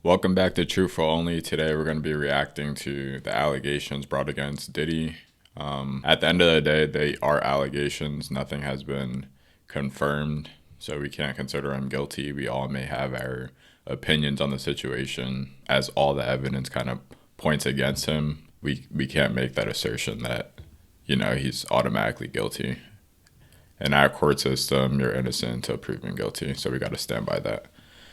Welcome back to Truthful Only. Today we're going to be reacting to the allegations brought against Diddy. At the end of the day, they are allegations. Nothing has been confirmed, so we can't consider him guilty. We all may have our opinions on the situation. As all the evidence kind of points against him, we can't make that assertion that, he's automatically guilty. In our court system, you're innocent until proven guilty, so we got to stand by that.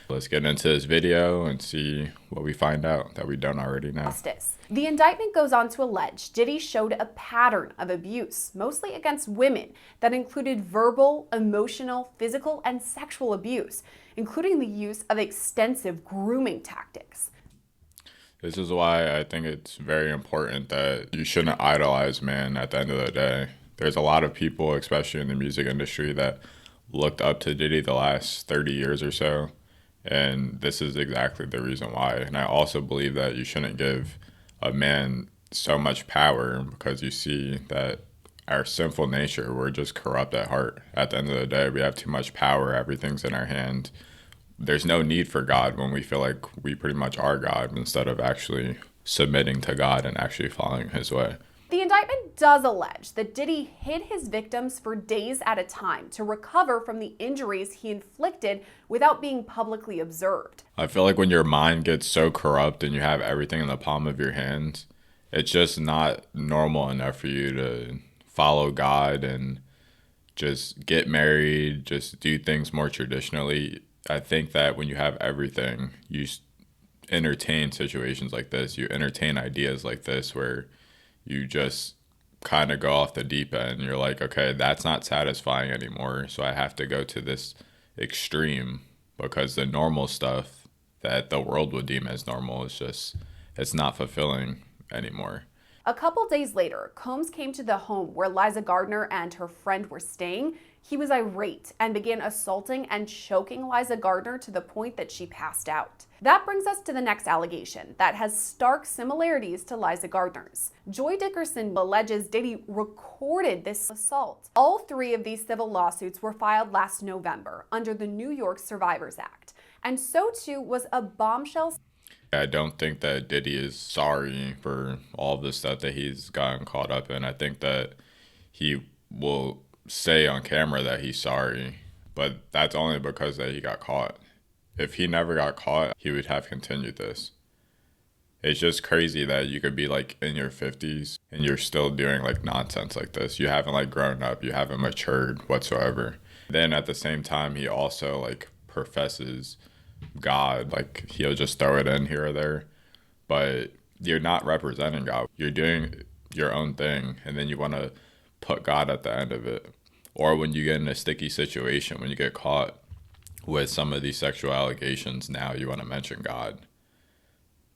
Let's get into this video and see what we find out that we don't already know. Justice. The indictment goes on to allege Diddy showed a pattern of abuse, mostly against women, that included verbal, emotional, physical, and sexual abuse, including the use of extensive grooming tactics. This is why I think it's very important that you shouldn't idolize men at the end of the day. There's a lot of people, especially in the music industry, that looked up to Diddy the last 30 years or so. And this is exactly the reason why. And I also believe that you shouldn't give a man so much power, because you see that our sinful nature, we're just corrupt at heart. At the end of the day, we have too much power. Everything's in our hand. There's no need for God when we feel like we pretty much are God, instead of actually submitting to God and actually following his way. The indictment does allege that Diddy hid his victims for days at a time to recover from the injuries he inflicted without being publicly observed. I feel like when your mind gets so corrupt and you have everything in the palm of your hands, it's just not normal enough for you to follow God and just get married, just do things more traditionally. I think that when you have everything, you entertain situations like this. You entertain ideas like this where you just kind of go off the deep end. You're like, okay, that's not satisfying anymore, so I have to go to this extreme, because the normal stuff that the world would deem as normal is just, it's not fulfilling anymore. A couple days later, Combs came to the home where Liza Gardner and her friend were staying. He was irate and began assaulting and choking Liza Gardner to the point that she passed out. That brings us to the next allegation that has stark similarities to Liza Gardner's. Joy Dickerson alleges Diddy recorded this assault. All three of these civil lawsuits were filed last November under the New York Survivors Act, and so too was a bombshell. I don't think that Diddy is sorry for all the stuff that he's gotten caught up in. I think that he will say on camera that he's sorry, but that's only because that he got caught. If he never got caught, he would have continued this. It's just crazy that you could be like in your 50s and you're still doing like nonsense like this. You haven't like grown up, you haven't matured whatsoever. Then at the same time, he also like professes God, like he'll just throw it in here or there, but you're not representing God. You're doing your own thing, and then you want to put God at the end of it. Or when you get in a sticky situation, when you get caught with some of these sexual allegations, now you want to mention God.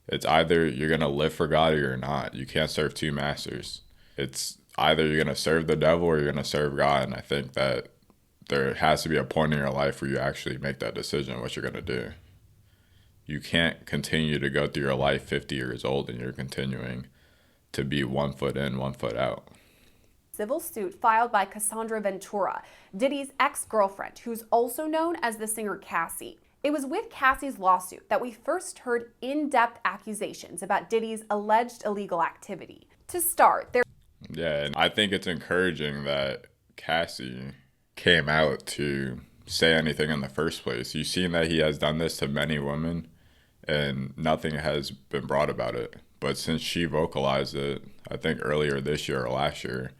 It's either you're going to live for God or you're not. You can't serve two masters. It's either you're going to serve the devil or you're going to serve God. And I think that there has to be a point in your life where you actually make that decision what you're going to do. You can't continue to go through your life 50 years old and you're continuing to be 1 foot in, 1 foot out. Civil suit filed by Cassandra Ventura, Diddy's ex-girlfriend, who's also known as the singer Cassie. It was with Cassie's lawsuit that we first heard in-depth accusations about Diddy's alleged illegal activity. To start, Yeah, and I think it's encouraging that Cassie came out to say anything in the first place. You've seen that he has done this to many women and nothing has been brought about it. But since she vocalized it, I think earlier this year or last year,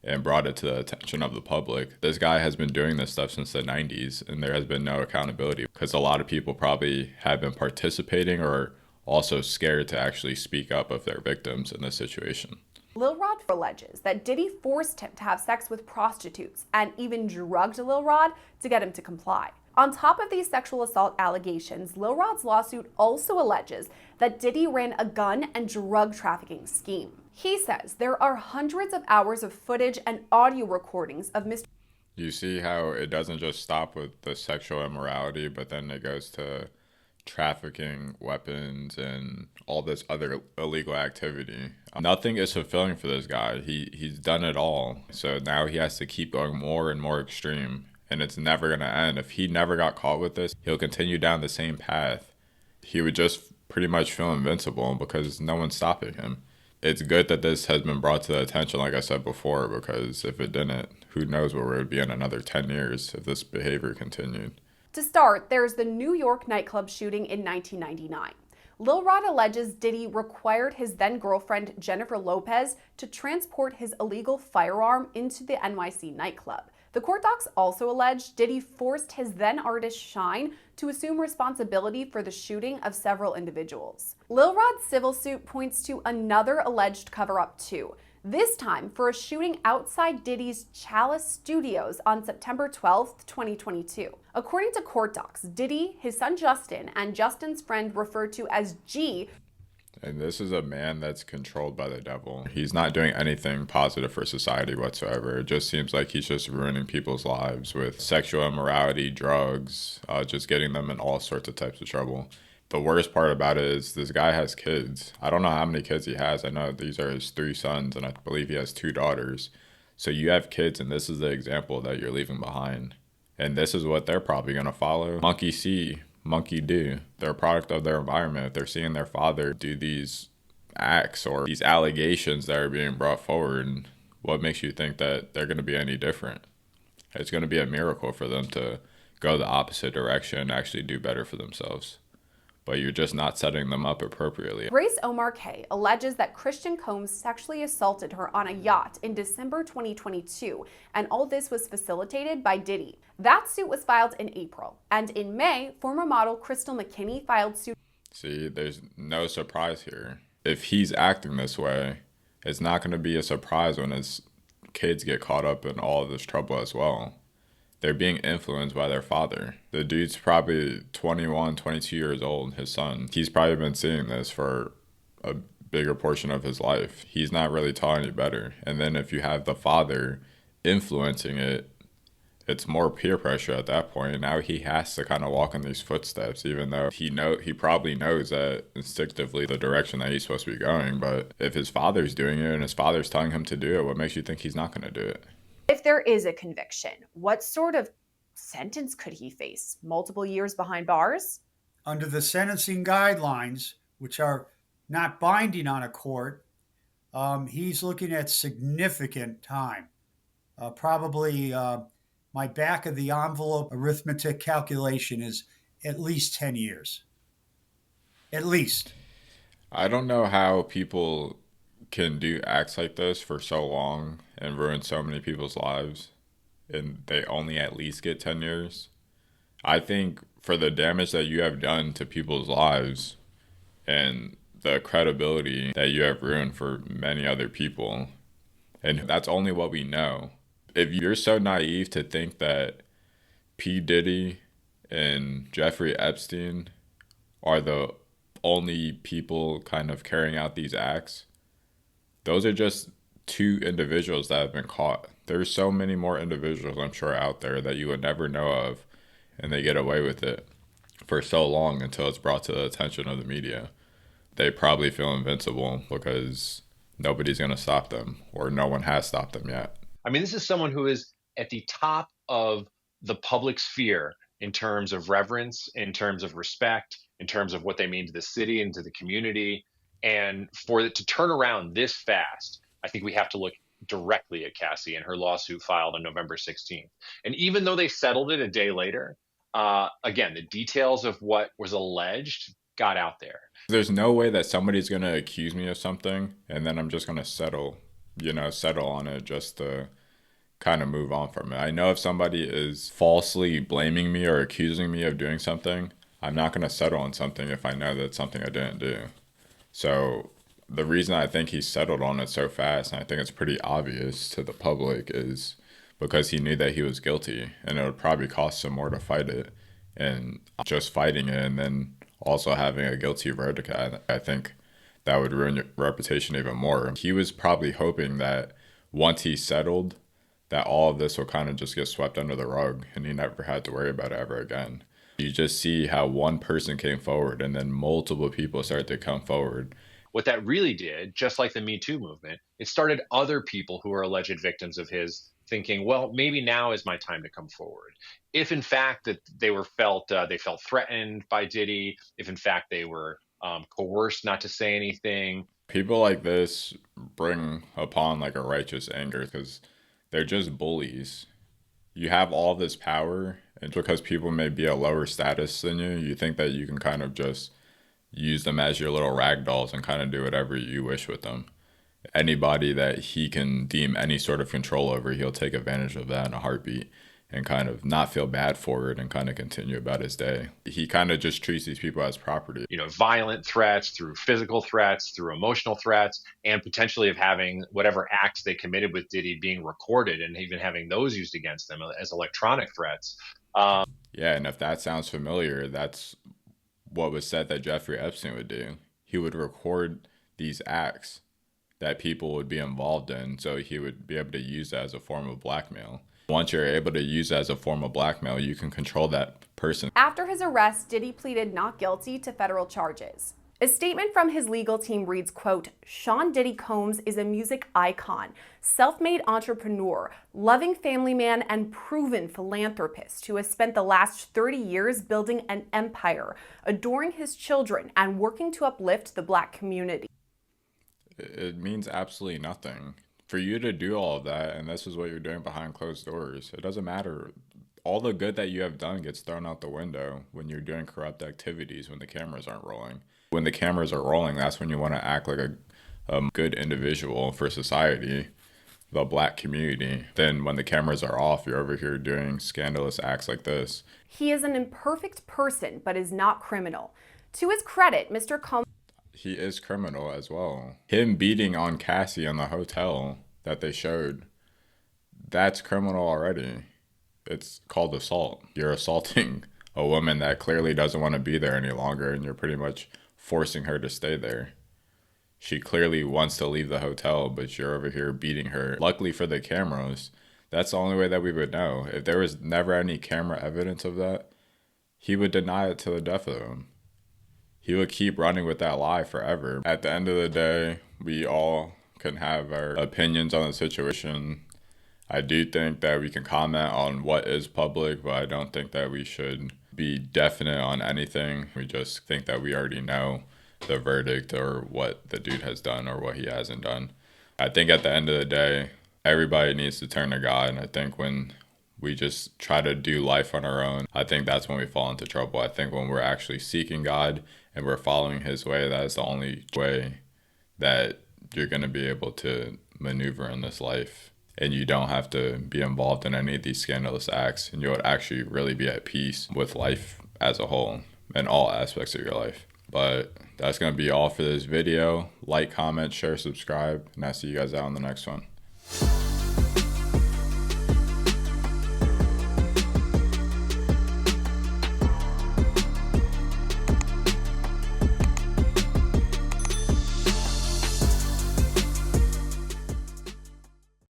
and brought it to the attention of the public, this guy has been doing this stuff since the 90s, and there has been no accountability, because a lot of people probably have been participating or also scared to actually speak up of their victims in this situation. Lil Rod alleges that Diddy forced him to have sex with prostitutes and even drugged Lil Rod to get him to comply. On top of these sexual assault allegations, Lil Rod's lawsuit also alleges that Diddy ran a gun and drug trafficking scheme. He says there are hundreds of hours of footage and audio recordings of Mr. You see how it doesn't just stop with the sexual immorality, but then it goes to trafficking weapons and all this other illegal activity. Nothing is fulfilling for this guy. He's done it all. So now he has to keep going more and more extreme, and it's never going to end. If he never got caught with this, he'll continue down the same path. He would just pretty much feel invincible because no one's stopping him. It's good that this has been brought to the attention, like I said before, because if it didn't, who knows where we would be in another 10 years if this behavior continued. To start, there's the New York nightclub shooting in 1999. Lil Rod alleges Diddy required his then girlfriend Jennifer Lopez to transport his illegal firearm into the NYC nightclub. The court docs also allege Diddy forced his then artist Shine to assume responsibility for the shooting of several individuals. Lil Rod's civil suit points to another alleged cover-up too, this time for a shooting outside Diddy's Chalice Studios on September 12, 2022. According to court docs, Diddy, his son Justin, and Justin's friend referred to as G. And this is a man that's controlled by the devil. He's not doing anything positive for society whatsoever. It just seems like he's just ruining people's lives with sexual immorality, drugs, just getting them in all sorts of types of trouble. The worst part about it is this guy has kids. I don't know how many kids he has. I know these are his 3 sons, and I believe he has 2 daughters. So you have kids, and this is the example that you're leaving behind. And this is what they're probably going to follow. Monkey see, monkey do. They're a product of their environment. If they're seeing their father do these acts or these allegations that are being brought forward, what makes you think that they're going to be any different? It's going to be a miracle for them to go the opposite direction and actually do better for themselves. But you're just not setting them up appropriately. Grace Omar K alleges that Christian Combs sexually assaulted her on a yacht in December 2022, and all this was facilitated by Diddy. That suit was filed in April, and in May, former model Crystal McKinney filed suit. See, there's no surprise here. If he's acting this way, it's not going to be a surprise when his kids get caught up in all of this trouble as well. They're being influenced by their father. The dude's probably 21, 22 years old, his son. He's probably been seeing this for a bigger portion of his life. He's not really taught any better. And then if you have the father influencing it, it's more peer pressure at that point. Now he has to kind of walk in these footsteps, even though he probably knows that instinctively the direction that he's supposed to be going. But if his father's doing it and his father's telling him to do it, what makes you think he's not going to do it? If there is a conviction, what sort of sentence could he face? Multiple years behind bars? Under the sentencing guidelines, which are not binding on a court, he's looking at significant time. Probably my back of the envelope arithmetic calculation is at least 10 years. At least. I don't know how people can do acts like this for so long and ruin so many people's lives and they only at least get 10 years. I think for the damage that you have done to people's lives and the credibility that you have ruined for many other people, and that's only what we know. If you're so naive to think that P. Diddy and Jeffrey Epstein are the only people kind of carrying out these acts, those are just 2 individuals that have been caught. There's so many more individuals, I'm sure, out there that you would never know of, and they get away with it for so long until it's brought to the attention of the media. They probably feel invincible because nobody's going to stop them, or no one has stopped them yet. I mean, this is someone who is at the top of the public sphere in terms of reverence, in terms of respect, in terms of what they mean to the city and to the community. And for it to turn around this fast, I think we have to look directly at Cassie and her lawsuit filed on November 16th. And even though they settled it a day later, again, the details of what was alleged got out there. There's no way that somebody's going to accuse me of something and then I'm just going to settle on it just to kind of move on from it. I know if somebody is falsely blaming me or accusing me of doing something, I'm not going to settle on something if I know that it's something I didn't do. So the reason I think he settled on it so fast, and I think it's pretty obvious to the public, is because he knew that he was guilty and it would probably cost him more to fight it. And just fighting it and then also having a guilty verdict, I think that would ruin your reputation even more. He was probably hoping that once he settled, that all of this will kind of just get swept under the rug and he never had to worry about it ever again. You just see how one person came forward and then multiple people started to come forward. What that really did, just like the Me Too movement, it started other people who are alleged victims of his thinking, well, maybe now is my time to come forward. If in fact that they felt threatened by Diddy, if in fact they were coerced not to say anything. People like this bring upon like a righteous anger because they're just bullies. You have all this power, and because people may be a lower status than you, you think that you can kind of just use them as your little rag dolls and kind of do whatever you wish with them. Anybody that he can deem any sort of control over, he'll take advantage of that in a heartbeat and kind of not feel bad for it and kind of continue about his day. He kind of just treats these people as property. Violent threats, through physical threats, through emotional threats, and potentially of having whatever acts they committed with Diddy being recorded and even having those used against them as electronic threats. Yeah, and if that sounds familiar, that's what was said that Jeffrey Epstein would do. He would record these acts that people would be involved in, so he would be able to use that as a form of blackmail. Once you're able to use that as a form of blackmail, you can control that person. After his arrest, Diddy pleaded not guilty to federal charges. A statement from his legal team reads, quote, "Sean Diddy Combs is a music icon, self-made entrepreneur, loving family man, and proven philanthropist who has spent the last 30 years building an empire, adoring his children, and working to uplift the Black community." It means absolutely nothing. For you to do all of that, and this is what you're doing behind closed doors, it doesn't matter. All the good that you have done gets thrown out the window when you're doing corrupt activities when the cameras aren't rolling. When the cameras are rolling, that's when you want to act like a good individual for society, the Black community. Then when the cameras are off, you're over here doing scandalous acts like this. He is an imperfect person, but is not criminal. To his credit, Mr. Combs. He is criminal as well. Him beating on Cassie in the hotel that they showed, that's criminal already. It's called assault. You're assaulting a woman that clearly doesn't want to be there any longer, and you're pretty much forcing her to stay there. She clearly wants to leave the hotel, but you're over here beating her. Luckily for the cameras, that's the only way that we would know. If there was never any camera evidence of that, he would deny it to the death of him. He would keep running with that lie forever. At the end of the day, we all can have our opinions on the situation. I do think that we can comment on what is public, but I don't think that we should be definite on anything. We just think that we already know the verdict or what the dude has done or what he hasn't done. I think at the end of the day, everybody needs to turn to God. And I think when we just try to do life on our own, I think that's when we fall into trouble. I think when we're actually seeking God and we're following his way, that is the only way that you're going to be able to maneuver in this life. And you don't have to be involved in any of these scandalous acts, and you'll actually really be at peace with life as a whole in all aspects of your life. But that's going to be all for this video. Like, comment, share, subscribe, and I'll see you guys out in the next one.